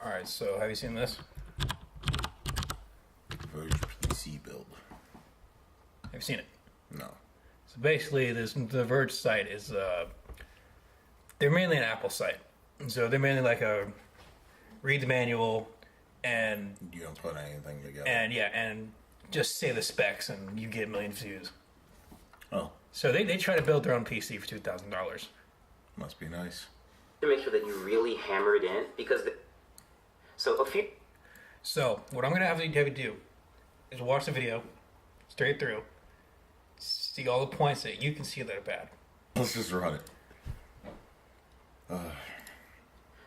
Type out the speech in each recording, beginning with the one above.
Alright, so have you seen this? Verge PC build. Have you seen it? No. So basically, the Verge site is, they're mainly an Apple site. So they're mainly like a read the manual and... You don't put anything together. And just say the specs and you get a million views. Oh. So they try to build their own PC for $2,000. Must be nice. To make sure that you really hammer it in, because So what I'm gonna have you do is watch the video straight through, see all the points that you can see that are bad. Let's just run it.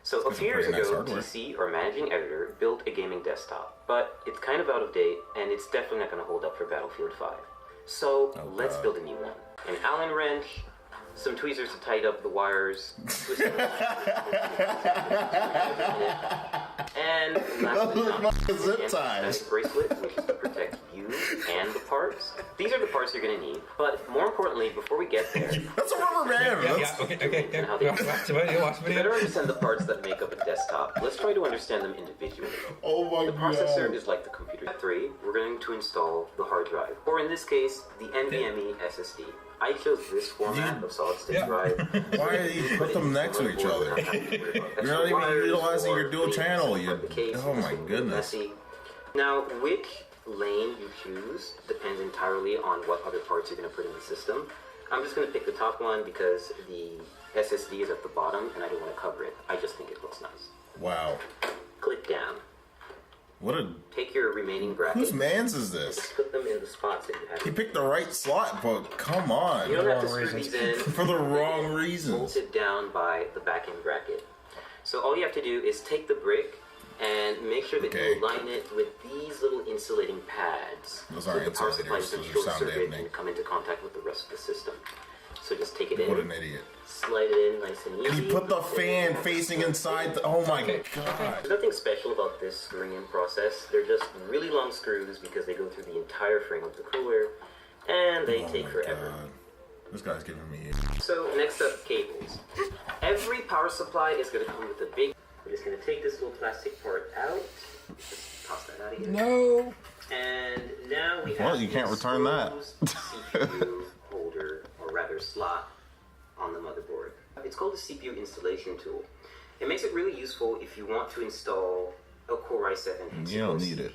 So a few years pretty nice ago, hardware. TC, or managing editor, built a gaming desktop, but it's kind of out of date, and it's definitely not going to hold up for Battlefield 5. So let's build a new one. An Allen wrench, some tweezers to tighten up the wires, and lastly, Those are zip ties. bracelet, which is to protect you and the parts. These are the parts you're going to need, but more importantly, before we get there, That's a rubber band. Okay. Watch the video. to better understand the parts that make up a desktop, let's try to understand them individually. Oh my The god. processor is like the computer. Step 3, we're going to install the hard drive, or in this case, the NVMe SSD. I chose this format of solid-state drive. Why do you put them next to each other? You're not even utilizing your dual channel. Oh my goodness. Now, which lane you choose depends entirely on what other parts you're going to put in the system. I'm just going to pick the top one because the SSD is at the bottom and I don't want to cover it. I just think it looks nice. Wow. Click down. What a... Take your remaining brackets. Whose man's is this? Just put them in the spots that you have. He picked the right slot, but come on. You don't have to wrong screw these reasons. in. For the wrong reasons. Bolted down by the back end bracket. So all you have to do is take the brick and make sure that Okay. you line it with these little insulating pads. Those so aren't the power supply insulators, doesn't those are short sound circuit dampening. and come into contact with the rest of the system. So just take it What in, an idiot. slide it in nice and easy. And he put the fan facing inside the... Oh my god. There's nothing special about this screwing in process. They're just really long screws because they go through the entire frame of the cooler, and they take forever. God. This guy's giving me... So next up, cables. Every power supply is going to come with a big... We're just going to take this little plastic part out. Just toss that out of here. No. And now we have... Well, you can't return that. CPU holder, or rather slot, on the motherboard. It's called a CPU installation tool. It makes it really useful if you want to install a Core i7 You don't CPU. need it.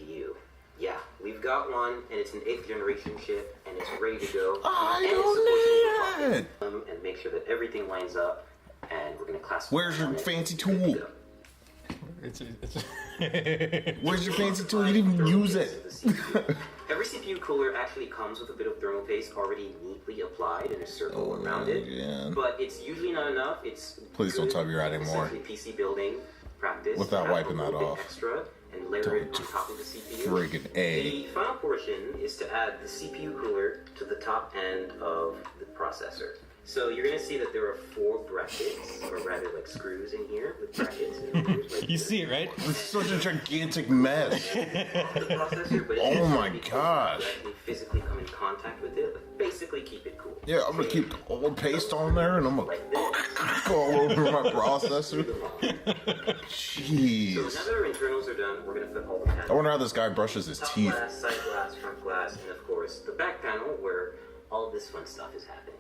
Yeah, we've got one, and it's an 8th generation chip, and it's ready to go. I and don't need it. And make sure that everything lines up, and we're going to classify. Where's your it. fancy Good to tool? go. Where's your fancy tool? You didn't even use it. Every CPU cooler actually comes with a bit of thermal paste already neatly applied in a circle around it. yeah. But it's usually not enough. It's Please don't tell me you're adding more. essentially PC building practice. Without Add wiping a little that bit off. Extra and layer it on top of the CPU. Friggin' A. The final portion is to add the CPU cooler to the top end of the processor. So you're going to see that there are 4 brackets, or rather like screws in here with brackets. And like You see it, right? It's such a gigantic mess. the processor, but it Oh doesn't my because gosh. you actually physically come in contact with it, but basically keep it cool. Yeah, I'm gonna keep the old paste on there and I'm gonna Like this. go all over my processor. So Jeez. now that our internals are done, we're going to fit all the panels. I wonder how this guy brushes his Top teeth. glass, side glass, front glass, and of course the back panel where all this fun stuff is happening.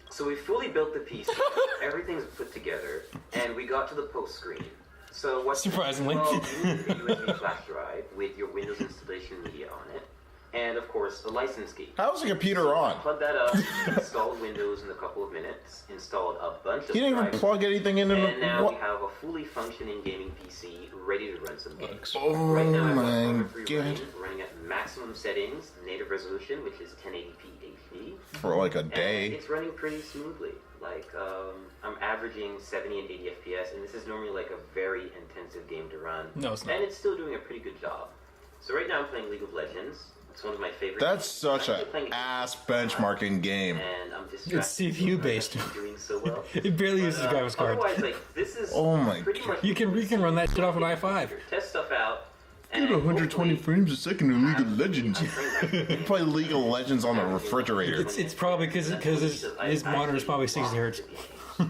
So we fully built the piece, everything's put together, and we got to the post screen. So what's Surprisingly. Well, you need a USB flash drive with your Windows installation media on it, and of course a license key. How's the computer on? Plug that up, installed Windows in a couple of minutes, installed a bunch of He didn't even drives, plug anything in and now what? we have a fully functioning gaming PC ready to run some games. Oh Right now, I've got my Armor 3 god. running at maximum settings, native resolution, which is 1080p HD. For like a And day. it's running pretty smoothly. Like, I'm averaging 70 and 80 FPS, and this is normally like a very intensive game to run. No, it's not. And it's still doing a pretty good job. So right now I'm playing League of Legends. It's one of my favorite That's games. such I'm a actually playing it ass benchmarking game. and I'm distracted. It's CPU based. I'm doing so well. It barely uses But, graphics cards. Otherwise, like, this is Oh my pretty much You can run that shit off an i5. Test stuff out. Get 120 frames a second in League of Legends. You play League of Legends on the refrigerator. It's probably because his monitor is probably 60 hertz.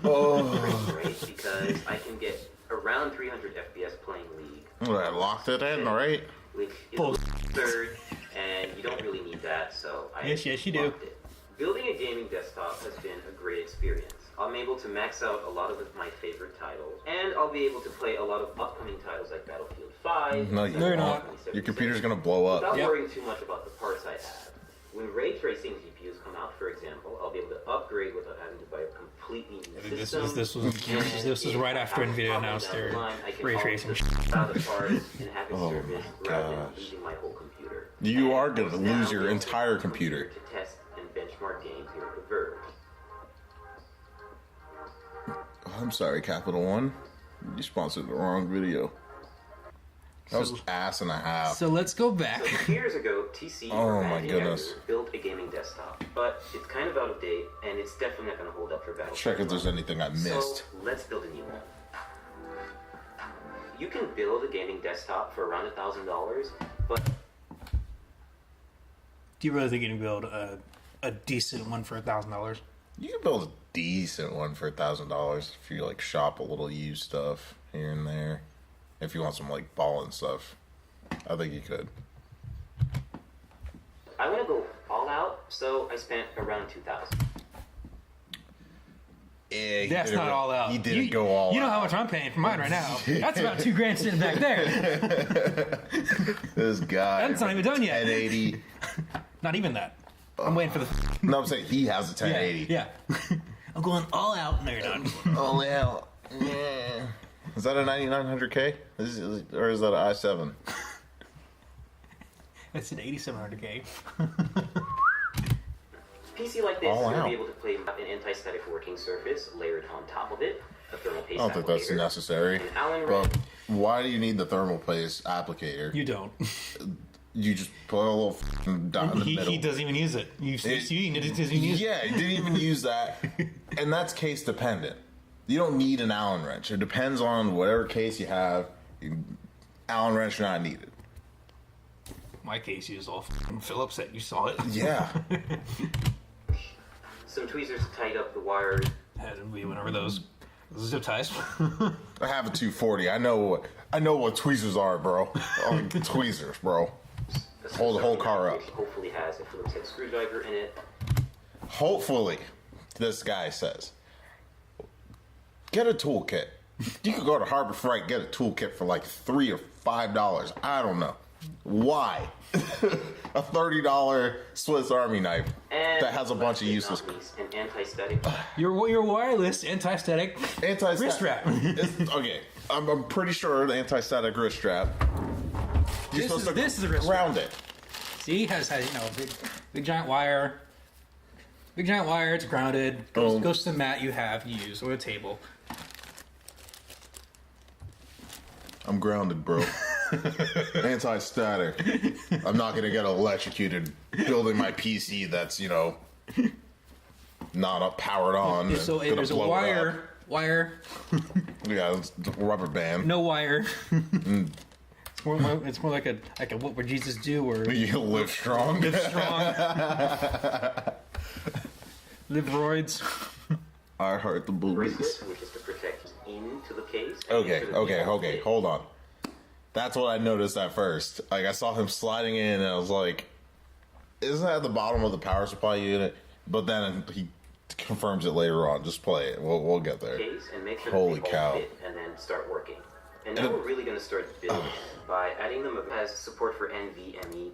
Oh. Great because I can get around 300 FPS playing League. Well, I locked it in, right? Which is absurd, and you don't really need that, so I Yes, you do. locked it. Building a gaming desktop has been a great experience. I'm able to max out a lot of my favorite titles, and I'll be able to play a lot of upcoming titles like Battlefield 5. No, you're not. Your computer's gonna blow up. Without Yep. worrying too much about the parts I add. When ray tracing GPUs come out, for example, I'll be able to upgrade without having to buy a completely new system. This was right after Nvidia announced their ray tracing. Out the parts and have it Oh service my rather than gosh. losing my whole computer. You are And gonna now lose your we entire have computer. to test and benchmark games here at the Verge. I'm sorry, Capital One. You sponsored the wrong video. That was ass and a half. So let's go back. So years ago, TC Oh or my Magic goodness. Azure built a gaming desktop, but it's kind of out of date, and it's definitely not going to hold up for Battlefield. Check if there's anything I missed. So let's build a new one. You can build a gaming desktop for around $1,000, but Do you really think you can build a decent one for $1,000? You can build a decent one for $1,000 if you like shop a little used stuff here and there. If you want some like ballin' stuff, I think you could. I want to go all out, so I spent around $2,000. Yeah, That's not all out. He didn't go all out. You know how much I'm paying for mine right now. That's about $2,000 sitting back there. This guy. That's not even done yet. 1080. Not even that. I'm waiting for the. No, I'm saying he has a 1080. Yeah. I'm going all out. No, you're not. Oh, yeah. Yeah. Is that a 9900K? Or is that an i7? It's an 8700K. PC like this All is going to out. be able to play an anti-static working surface layered on top of it, a thermal paste I don't think that's applicator, necessary. an Allen But wrench. why do you need the thermal paste applicator? You don't. You just put a little dot in the middle. He doesn't even use it. You've seen it. He doesn't even use it. Yeah, he didn't even use that. And that's case dependent. You don't need an Allen wrench. It depends on whatever case you have. Allen wrench not needed. My case used all Phillips that you saw it. Yeah. Some tweezers to tighten up the wires. Had to be whenever those zip ties. I have a 240. I know what tweezers are, bro. Oh, tweezers, bro. Hold the whole car up. Which hopefully has a Phillips head screwdriver in it. Hopefully, this guy says, get a toolkit. You could go to Harbor Freight, get a toolkit for like $3 or $5. I don't know. Why? A $30 Swiss Army knife And that has a bunch of last useless. but not least, an anti-static. your wireless anti-static wrist strap. Okay, I'm pretty sure the anti-static wrist strap. You're supposed to this is a wrist ground it. See, has big giant wire. Big giant wire. It's grounded. Goes to the mat you use or a table. I'm grounded, bro. Anti-static. I'm not gonna get electrocuted building my PC that's not up powered on. So Gonna there's a blow it up. wire. Yeah, it's a rubber band. No wire. It's more like a what would Jesus do or You live strong. live strong. Live roids. I heard the boobies. Bracelet, which is to protect into the case. and Okay, into the okay. Hold on. That's what I noticed at first. Like I saw him sliding in, and I was like, "Isn't that at the bottom of the power supply unit?" But then he confirms it later on. Just play it. We'll get there. Case and make sure Holy that they cow. all fit and then start working. And now we're really going to start building by adding them as support for NVMe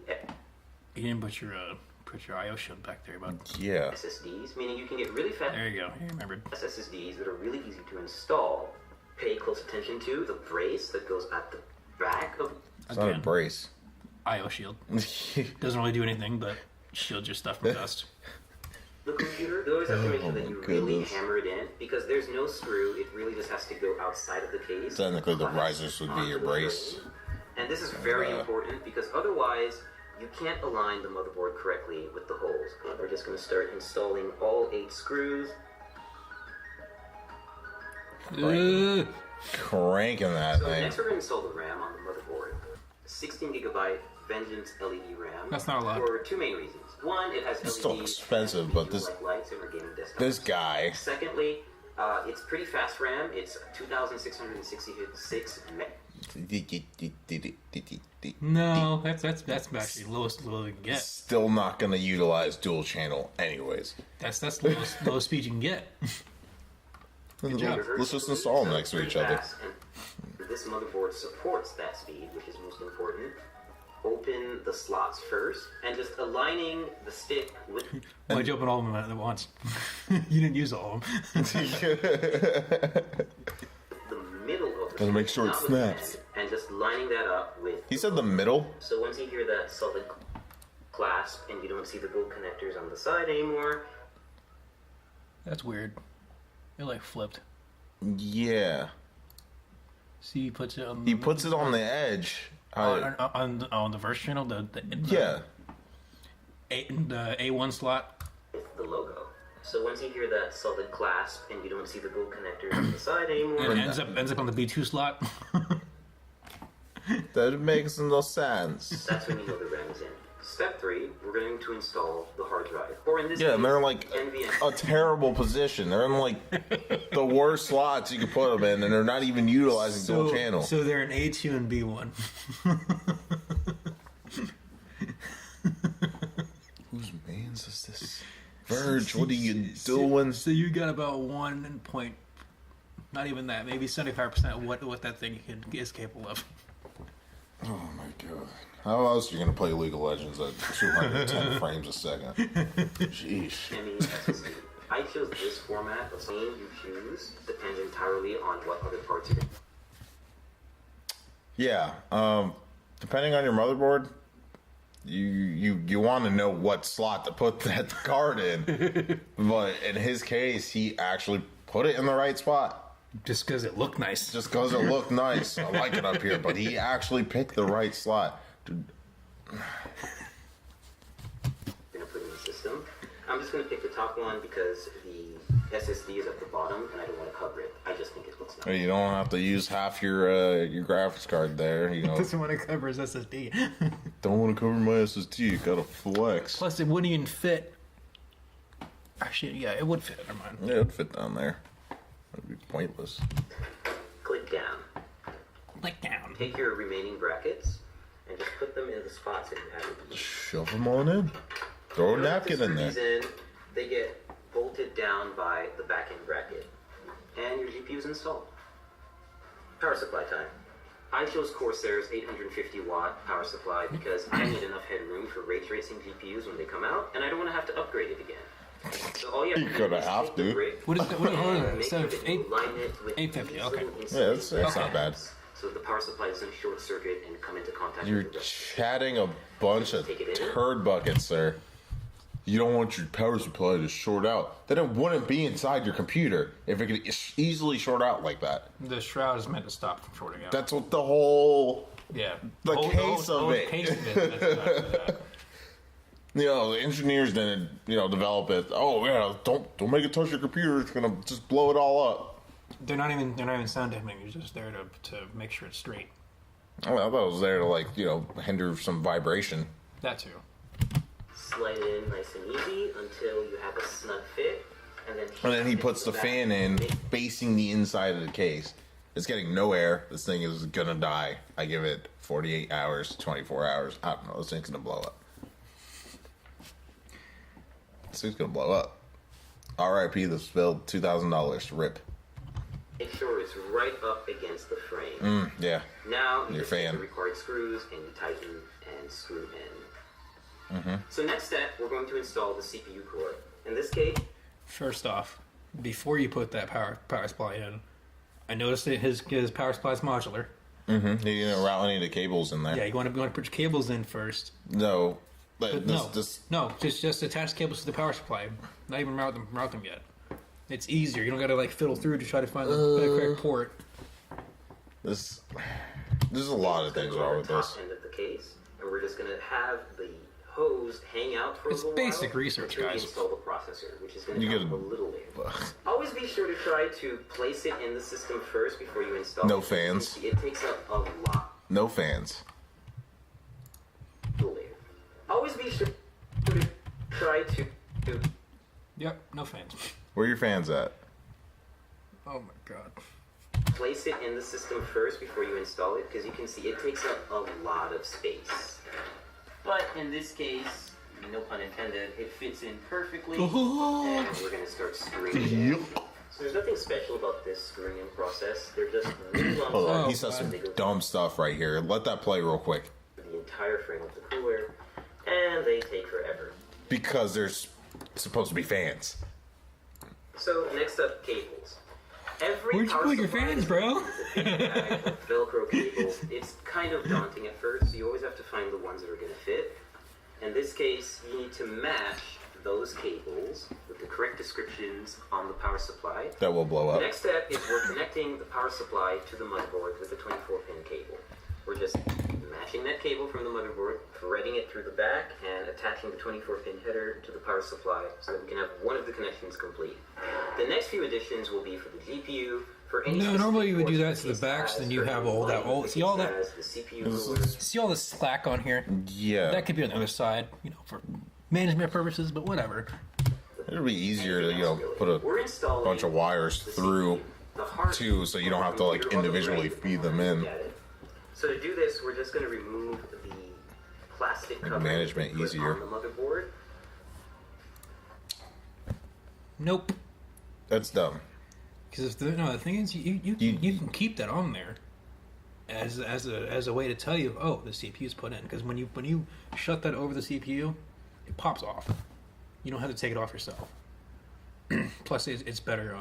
You didn't put your IO shield back there, bud. Yeah. SSDs, meaning you can get really fast There you go. You remembered. SSDs that are really easy to install. Pay close attention to the brace that goes at the back of. It's not a Again. brace. IO shield doesn't really do anything but shield your stuff from dust. The computer, you always have to make sure that my you really goodness. hammer it in because there's no screw. It really just has to go outside of the case. Technically, the risers would be your onto the brace. frame. And this is very important because otherwise you can't align the motherboard correctly with the holes. We're just going to start installing all 8 screws. Cranking that So thing. next we're going to install the RAM on the motherboard. 16 gigabyte Vengeance LED RAM. That's not a lot. For 2 main reasons. One, it has It's still LEDs expensive, but this- like lights in our gaming desktop. This guy. Secondly, It's pretty fast RAM. It's 2,666 meg. No, that's actually the lowest you can get. Still not gonna utilize dual channel anyways. That's the lowest speed you can get. Good job. Let's just install them next to each other. And this motherboard supports that speed, which is most important. Open the slots first, and just aligning the stick with. Why'd you open all of them at once? You didn't use all of them. The middle of the Gotta make sure it not with the snaps. end, and just lining that up with. He said the middle. So once you hear that solid clasp, and you don't see the gold connectors on the side anymore, That's weird. It like flipped. Yeah. See, he puts it on. He puts it on the edge. On the Verge channel. Yeah. The A1 slot. it's the logo. So once you hear that solid clasp, and you don't see the gold connectors on the side anymore, And ends up on the B2 slot. That makes no sense. that's when you know the RAM is in. Step 3, we're going to install the hard drive. Or in this Yeah, case, and they're like NVMe. a terrible position. They're in like the worst slots you could put them in, and they're not even utilizing dual channel. So they're an A2 and B1. Whose man's is this? Verge, what are you doing? So you got about 1 point, not even that, maybe 75% what that thing is capable of. Oh my god. How else are you going to play League of Legends at 210 frames a second? Sheesh. SSD. I chose this format. The name you choose depends entirely on what other parts you're. Yeah, depending on your motherboard, you want to know what slot to put that card in. But in his case, he actually put it in the right spot. Just because it looked nice. Just because it looked nice. I like it up here, but he actually picked the right slot. Dude. Gonna put in the system. I'm just gonna pick the top one because the SSD is at the bottom, and I don't want to cover it. I just think it looks nice. You don't have to use half your graphics card there. You know, Doesn't want to cover his SSD. don't want to cover my SSD. You gotta flex. Plus, it wouldn't even fit. Actually, yeah, it would fit. Never mind. Yeah, it'd fit down there. That'd be pointless. Click down. Like down. Take your remaining brackets and just put them in the spots that you have. Shove them on in. Throw a napkin in there. These in, they get bolted down by the back end bracket, and your GPU is installed. Power supply time. I chose Corsair's 850 watt power supply because I need enough headroom for ray tracing GPUs when they come out, and I don't want to have to upgrade it again. So all you have to You're do gonna is have take the to. brick What is that? What and is make so sure that you line it with 850, these okay. little Yeah, it's insulating not bad. tabs so the power supply doesn't short circuit and come into contact You're with the rest. chatting a bunch of turd buckets, sir. You don't want your power supply to short out. Then it wouldn't be inside your computer if it could easily short out like that. The shroud is meant to stop from shorting out. That's what the whole, yeah. the case of it. Case of it. That's exactly that. you know, the engineers didn't, develop it. Oh yeah, don't make it touch your computer. It's gonna just blow it all up. They're not even sound dampening. They're just there to make sure it's straight. I thought it was there to hinder some vibration. That too. Slide it in nice and easy until you have a snug fit, And then he puts the fan in facing the inside of the case. It's getting no air. This thing is gonna die. I give it 48 hours, 24 hours. I don't know. This thing's gonna blow up. This thing's gonna blow up. R.I.P. the spilled $2,000. Rip. Make sure it's right up against the frame. Yeah. Now you Your just take fan. the required screws and you tighten and screw in. So next step, we're going to install the CPU core. In this case, First off, before you put that power supply in, I noticed that his power supply is modular. You didn't route any of the cables in there. Yeah, you want to put your cables in first. No. But This, no, just attach cables to the power supply. Not even route them yet. It's easier. You don't got to fiddle through to try to find the correct port. there's a lot of things wrong with this. top end of the case, and we're just going to have the hose hang out for It's a little basic while research, until we guys. install the processor, which is going to You come gotta- a little later. Always be sure to try to place it in the system first before you install No it. fans. It takes up a lot No fans. later. Always be sure to try to Yep, no fans. Where are your fans at? Oh my god. Place it in the system first before you install it, because you can see it takes up a lot of space. But in this case, no pun intended, it fits in perfectly, and we're going to start screwing it in. So there's nothing special about this screwing in process. They're just really long. Hold on, he slides. says some They go dumb stuff right here. Let that play real quick. the entire frame of the cooler, and they take forever. Because there's supposed to be fans. So next up, cables. Every Where'd you power put your supply fans, is bro? with a big bag of Velcro cables. It's kind of daunting at first, so you always have to find the ones that are going to fit. In this case, you need to match those cables with the correct descriptions on the power supply. That will blow The up. next step is we're connecting the power supply to the motherboard with a 24-pin cable. We're just matching that cable from the motherboard, threading it through the back, and attaching the 24-pin header to the power supply so that we can have one of the connections complete. The next few additions will be for the GPU, for any No, normally you would do that specific to the back, so then you case have has, all for that any old. See all that? case has, the CPU cooler. See all the slack on here? Yeah. That could be on the other side, for management purposes, but whatever. It'd be easier to, put a We're installing bunch of wires the through CPU, the hard too, so you don't have to, like, computer on the individually right. feed them in. So to do this, we're just going to remove the plastic Make covering management we put easier. on the motherboard. Nope. That's dumb. Because the thing is, you can keep that on there as a way to tell you, oh, the CPU's put in. Because when you shut that over the CPU, it pops off. You don't have to take it off yourself. Plus, it's better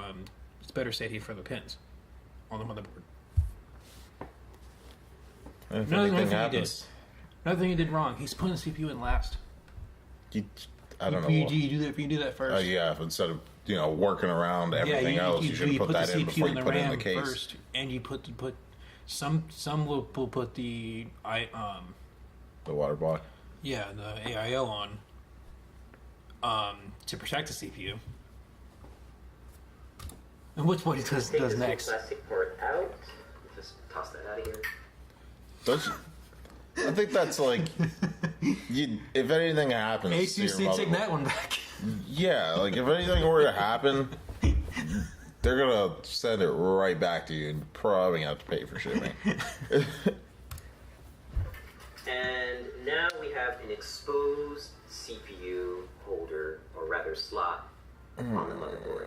safety for the pins on the motherboard. If Another anything thing he happens, Another thing you did wrong. He's putting the CPU in last. I don't know. You do that first. Yeah, if instead of working around everything else, you should put that in before you put it in the case. first, and you put some will put the The water block. the AIO on to protect the CPU. And what he does Take this next? plastic part out. Just toss that out of here. Don't you? I think that's like, if anything happens, to Asus, your take motherboard- that one back. Yeah, like if anything were to happen, they're gonna send it right back to you, and probably have to pay for shipping. And now we have an exposed CPU holder, or rather slot, on the motherboard.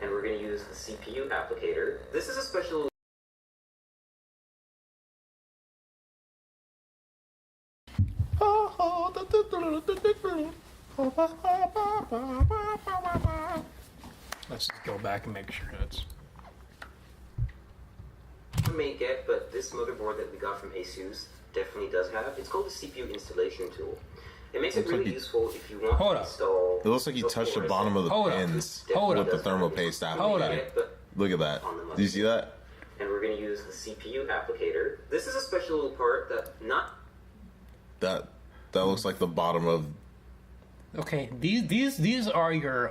And we're going to use the CPU applicator. This is a special Let's just go back and make sure that's. you may get, but this motherboard that we got from Asus definitely does have. It's called the CPU installation tool. It makes it Looks like really you- useful if you want Hold to up. install. It looks like you touched the bottom of the Hold up. pins Hold with up. the thermal paste Hold up. applicator. Look at that. Do you see that? And we're going to use the CPU applicator. This is a special little part that That looks like the bottom of. Okay, these are your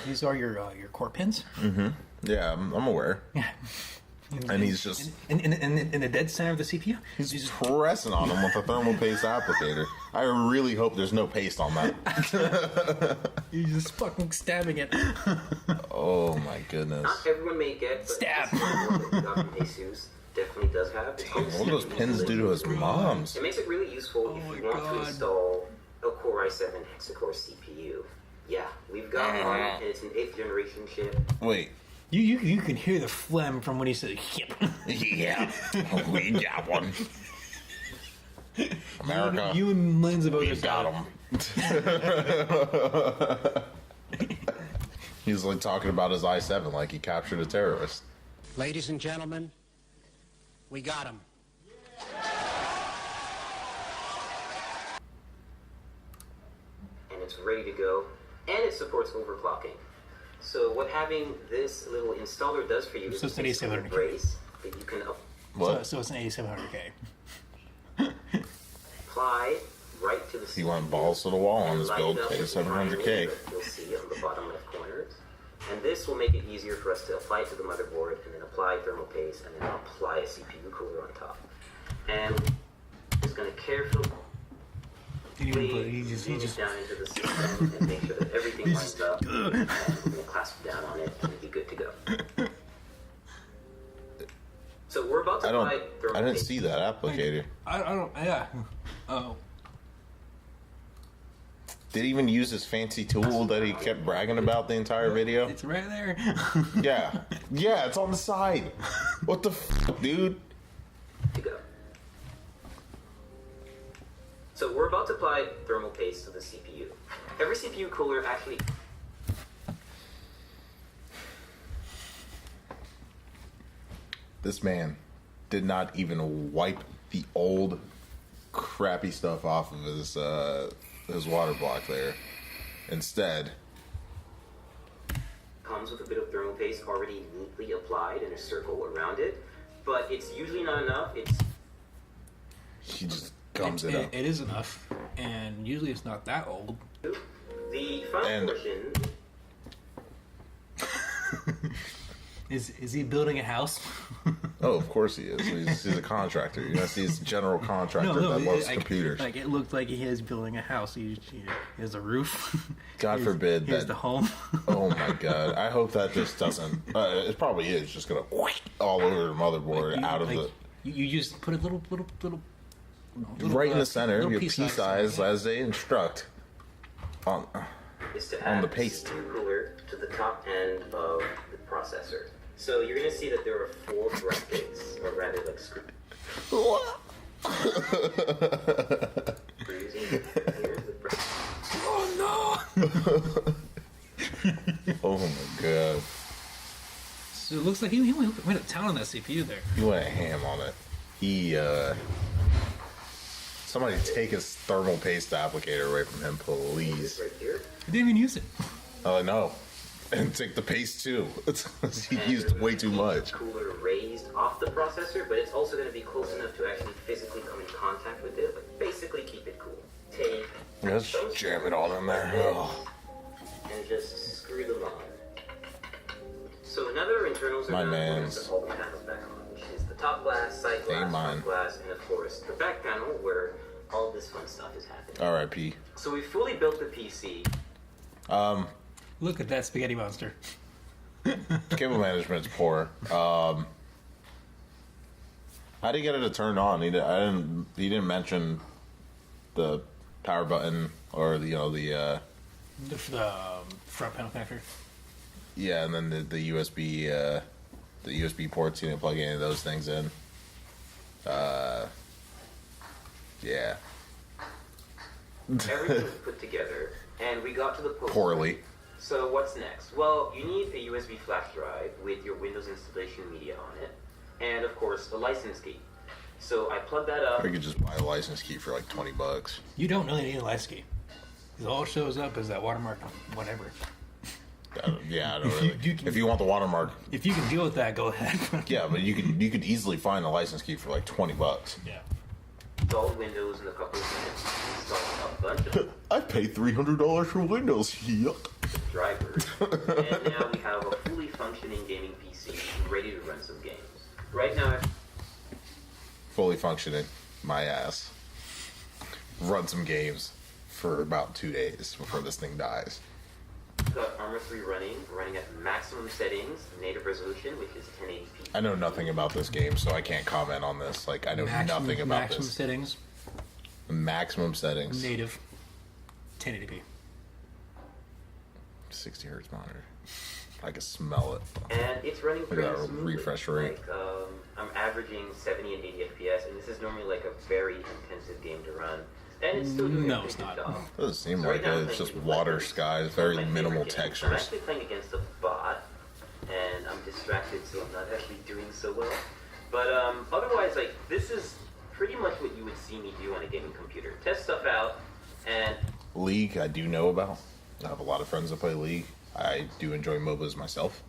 these are your core pins. Yeah, I'm aware. Yeah. And he's just in the dead center of the CPU. he's pressing on them with the thermal paste applicator. I really hope there's no paste on that. He's just fucking stabbing it. Oh my goodness. not everyone may get, but Stab. this motherboard that we got from Asus definitely does have. It's called the What do those CPU pins do to his installation. moms? It makes it really useful if my you want to God. install a Core i7 hexa-core CPU. Yeah, we've got one, and it's an 8th generation chip. Wait. You can hear the phlegm from when he said "yep." Yeah, we got one. America, You and millions of we others got him. He's like talking about his i7 like he captured a terrorist. Ladies and gentlemen, we got him. And it's ready to go, and it supports overclocking. So what having this little installer does for you is So it's an basically a 8700K. brace that you can What? So it's an 8700K. apply right to the He CPU went balls to the wall on and this light build. it up Pay with the triangle $700K. that you'll see on the bottom left corners. And this will make it easier for us to apply it to the motherboard, and then apply thermal paste, and then apply a CPU cooler on top. And just going to carefully He just zoom it down into the system and make sure that everything lines up. And we'll clasp down on it and it'll be good to go. So we're about to apply thermal I didn't paste. see that applicator. I don't. Yeah. Oh. Did he even use his fancy tool that he kept bragging about the entire video? It's right there. Yeah. Yeah, it's on the side. What the f, dude? To go. So we're about to apply thermal paste to the CPU. Every CPU cooler actually This man did not even wipe the old crappy stuff off of his water block there. Instead, comes with a bit of thermal paste already neatly applied in a circle around it, but it's usually not enough. he just gums it up. It is enough, and usually it's not that old. The final portion. Is he building a house? Oh, of course he is. He's a contractor. You know, he's a general contractor that loves computers. Like it looked like he is building a house. He has a roof. God forbid Here's that. the home. Oh my God! I hope that just doesn't. It probably is just gonna all over the motherboard out of the. You just put a little Right in the center, little your piece pea size as they instruct. Is to On add the paste. CPU cooler to the top end of the processor. So you're going to see that there are 4 brackets, or rather like screws. Oh no! Oh my God! So it looks like he went to town on that CPU there. He went ham on it. Somebody take his thermal paste applicator away from him, please. Right here. He didn't even use it. Oh no! And take the paste too. He used way too much. Cooler raised off the processor, but it's also going to be close enough to actually physically come in contact with it, but basically keep it cool. Take Let's jam it all in there. Oh. and just screw them on. So another internals are My done, we're gonna man's. put all the panels back on, which is the top glass, side glass, mine. front glass, and of course the back panel where all this fun stuff is happening. R.I.P. So we fully built the PC. Look at that spaghetti monster. Cable management's poor. How do you get it to turn on? He didn't mention the power button or the The front panel connector. yeah, and then the USB ports. He didn't plug any of those things in. Yeah. Everything was put together, and we got to the post. Poorly. So what's next? Well, you need a USB flash drive with your Windows installation media on it, and of course a license key. So I plugged that up. I could just buy a license key for like $20. You don't really need a license key. 'Cause all it shows up is that watermark, whatever. Yeah, I don't really. You can- If you want the watermark, If you can deal with that, go ahead. yeah, but you could easily find a license key for like $20. Yeah. Installed Windows in a couple of minutes. Installed a bunch of I paid $300 for Windows. Yuck. drivers, and now we have a fully functioning gaming PC ready to run some games. Right now, Fully functioning, my ass. Run some games for about 2 days before this thing dies. I've got Armor 3 running at maximum settings, native resolution, which is 1080p. I know nothing about this game, so I can't comment on this. Like, I know nothing about maximum this. settings, Maximum settings. native, 1080p. 60 hertz monitor. I can smell it. And it's running pretty at a smoothly. refresh rate. Like, I'm averaging 70 and 80 FPS, and this is normally like a very intensive game to run. And it's still doing No, a it's pretty not. good job. Doesn't seem So like right now I'm it. It's playing just League of water Legends, skies, one very of my minimal favorite games. I'm textures. actually playing against a bot, and I'm distracted, so I'm not actually doing so well. But otherwise, like, this is pretty much what you would see me do on a gaming computer. Test stuff out, and League, I do know about. I have a lot of friends that play League. I do enjoy MOBAs myself.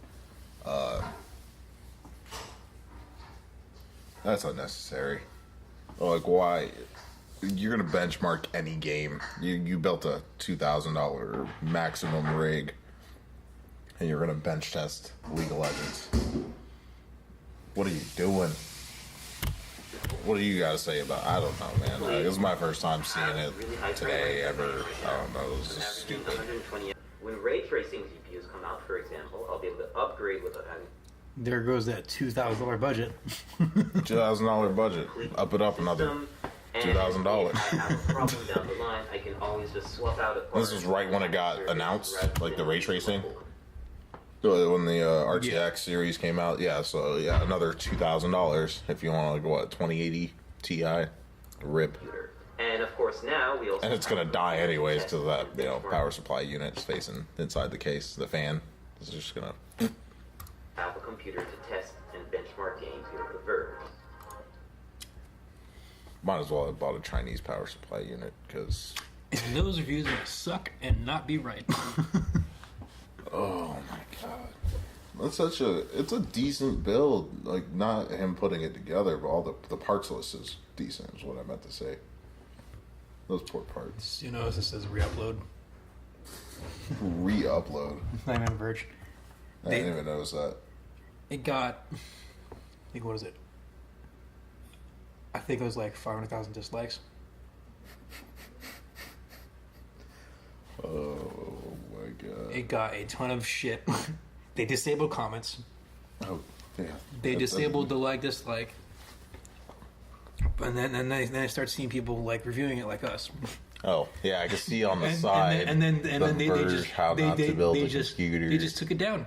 That's unnecessary. Like, why? You're gonna benchmark any game. You built a $2,000 maximum rig, and you're gonna bench test League of Legends. What are you doing? What do you guys say about? I don't know, man. This is my first time seeing it today ever. I don't know. It was just stupid. 120. When ray tracing GPUs come out, for example, I'll be able to upgrade with a There goes that $2,000 budget. $2,000 budget. Up it up another $2,000. If I have a problem down the line, I can always just swap out a part. This was right when it got announced, like the ray tracing. When the RTX series came out, yeah. So yeah, another $2,000 if you want like what 2080 Ti, rip. And of course now we also. And it's gonna die anyways because that power supply unit's facing inside the case. The fan is just gonna have a computer to test and benchmark games here at the Verge. Might as well have bought a Chinese power supply unit because. And those reviews are gonna suck and not be right. Oh my god. It's a decent build. Like, not him putting it together, but all the parts list is decent, is what I meant to say. Those poor parts. You know, it says re-upload. Re-upload. I'm on Verge. I didn't even notice that. It got, I think, what is it? I think it was like 500,000 dislikes. Oh my god. It got a ton of shit. They disabled comments. Oh, yeah. They disabled the like, dislike. And then I start seeing people like reviewing it like us. Oh, yeah, I can see on the side. And then they Verge, just how not to build a computer. They just took it down.